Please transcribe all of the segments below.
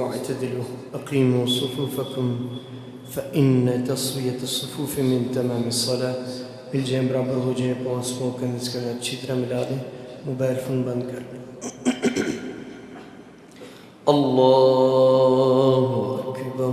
واعتدلوا أقيموا صفوفكم فإن تصفية الصفوف من تمام الصلاة. الجيم برابر هو جيم پانس موکن اسکرنا چیترا ملا دے موبائل فون بند کر لیں. اللہ اکبر.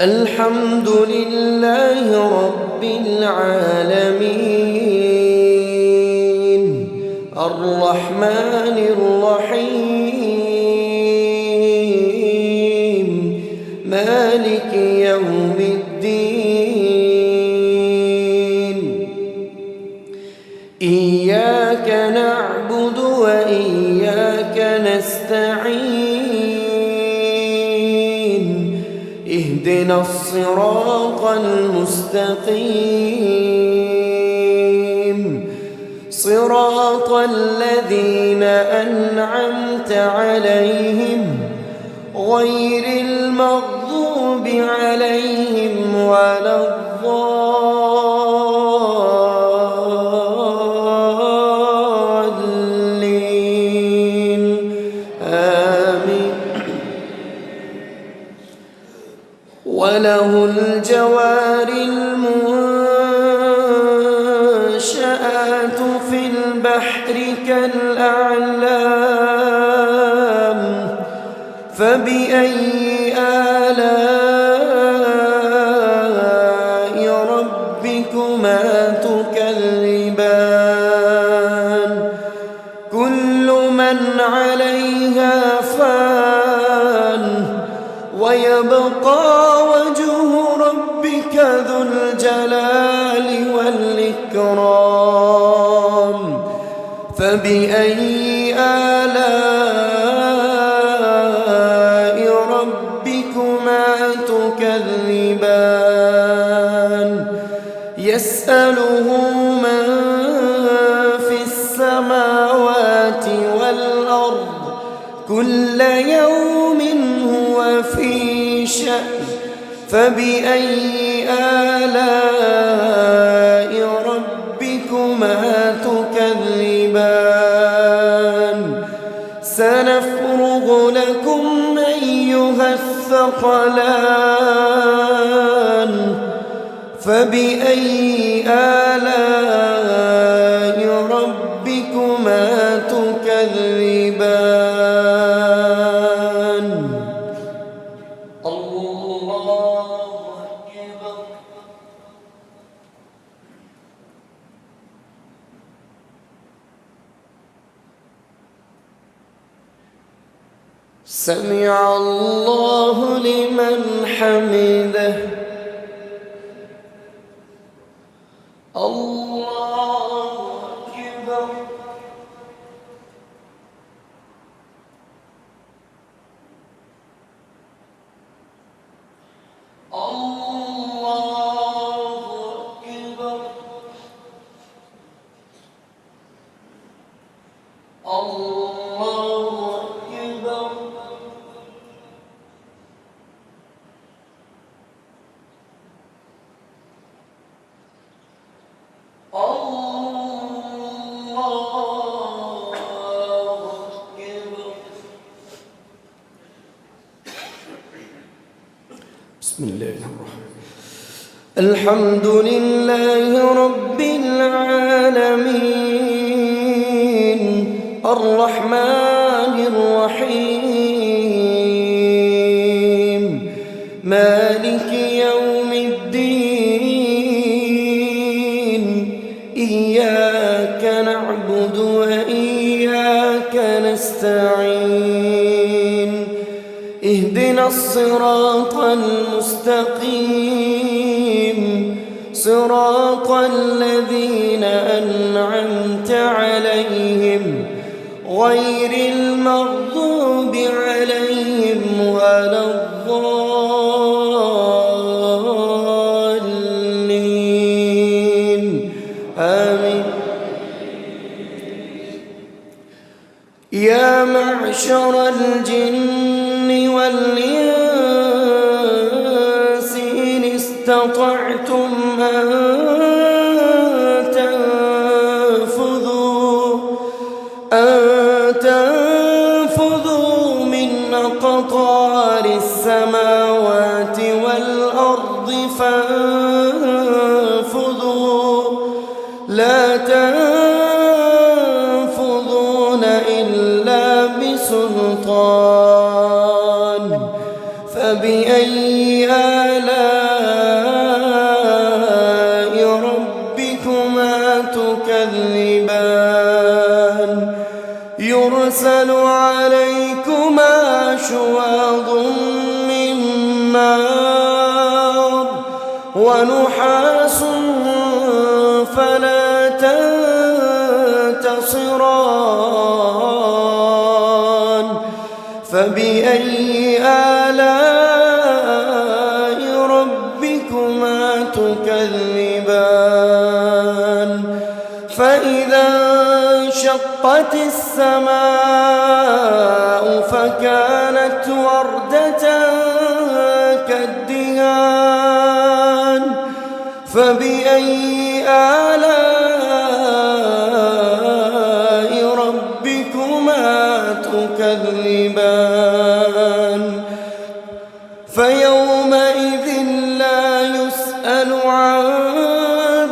الحمد لله رب العالمين الرحمن الرحيم مالك يوم الدين إياك نعبد وإياك نستعين اهدنا الصراط المستقيم صراط الذين أنعمت عليهم غير المغضوب عليهم ولا الضالين آمين. وله الجوار المنشآت في البحر كالأعلام فبأي آلاء ربكما تكذبان كل من عليها فان ويبقى وجه ربك ذو الجلال والإكرام فبأي آلاء ربكما تكذبان يسأله من في السماوات والأرض كل يوم هو في شأن فبأي آلاء ربكما تكذبان سنفرغ لكم أيها الثقلان فبأي آلاء ربكما تكذبان. الله أكبر. سمع الله لمن حمده. الله أكبر. بسم الله الرحمن الرحيم. الحمد لله رب العالمين الرحمن الرحيم مالك يوم الدين إياك نعبد وإياك نستعين اهدنا الصراط المستقيم صراط الذين أنعمت عليهم غير المغضوب عليهم ولا الضالين آمين. يا معشر معشر الجن والإنس إن استطعتم أن تنفذوا من أقطار السماوات والأرض فانفذوا لا تنفذون إلا بسلطان فبأي آلاء ربكما تكذبان يرسل عليكما شواظ من نار ونحاس فلا تنتصران فبأي آلاء ربكما تكذبان فإذا انشقت السماء فكانت وردة كالدهان فبأي آلاء ربكما تكذبان فيومئذ لا يسأل عن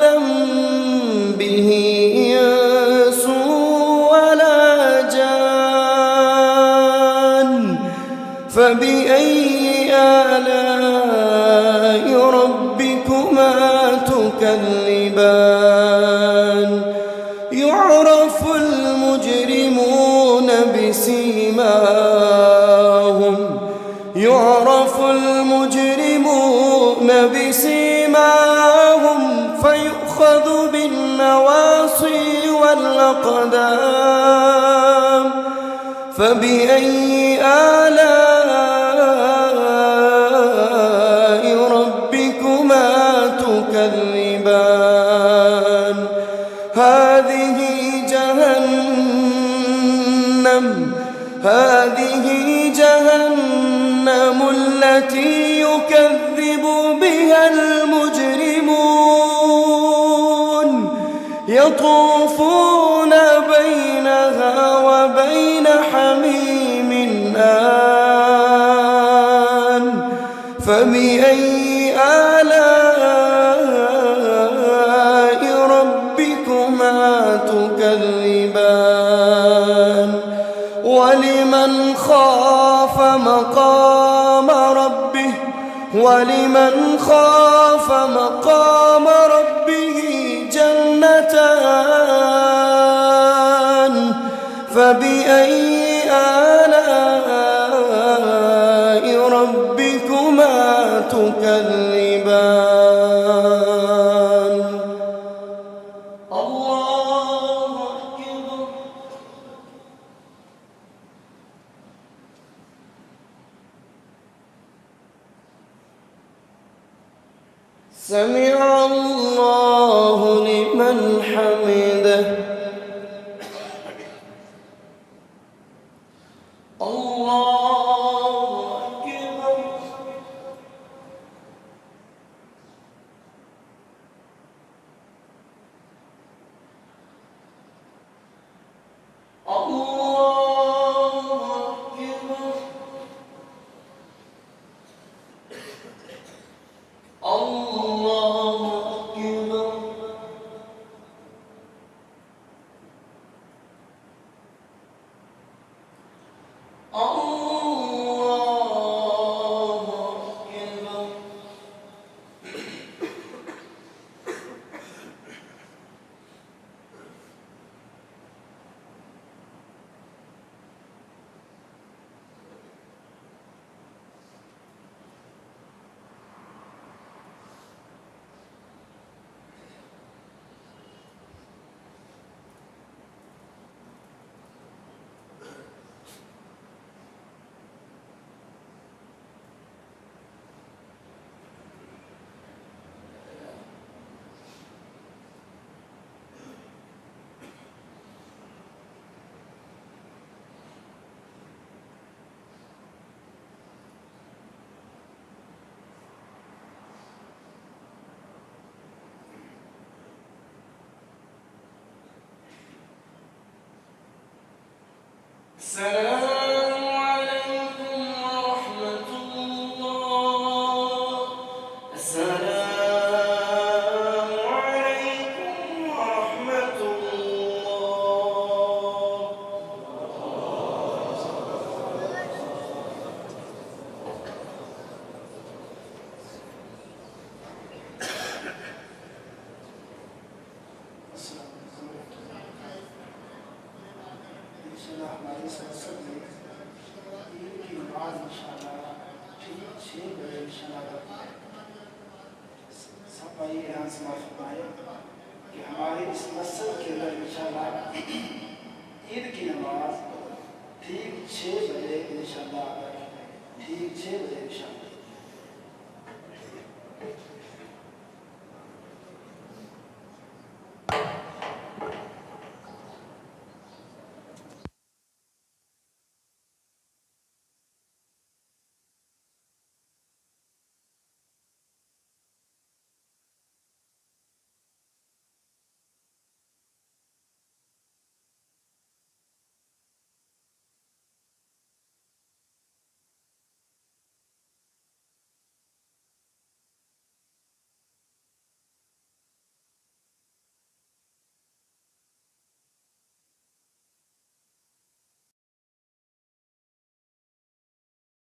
ذنبه إنس ولا جان فبأي آلاء ربكما تكذبان يعرف المجرمون بسيماهم فيؤخذ بالنواصي والأقدام فبأي آلاء ربكما تكذبان هذه جهنم التي يكذب بها المجرمون يطوفون بينها وبين حميم آن فبأي آلاء ربكما تكذبان ولمن خاف مقام ربه جنتان فبأي آلاء ربكما تكذبان الله أكبر سمع الله لمن حمده الله أكبر الله أكبر الله أكبر الله السلام عليكم ورحمة الله. السلام عليكم ورحمة الله. इंशाल्लाह हमारी संसद में ईद की नमाज इंशाल्लाह ठीक 6 बजे इंशाल्लाह सब भाई यहाँ समाज फरमाए कि हमारे इस मस्जिद के अंदर इंशाल्लाह ईद की नमाज ठीक 6 बजे इंशाल्लाह ठीक 6 बजे इंशाल्लाह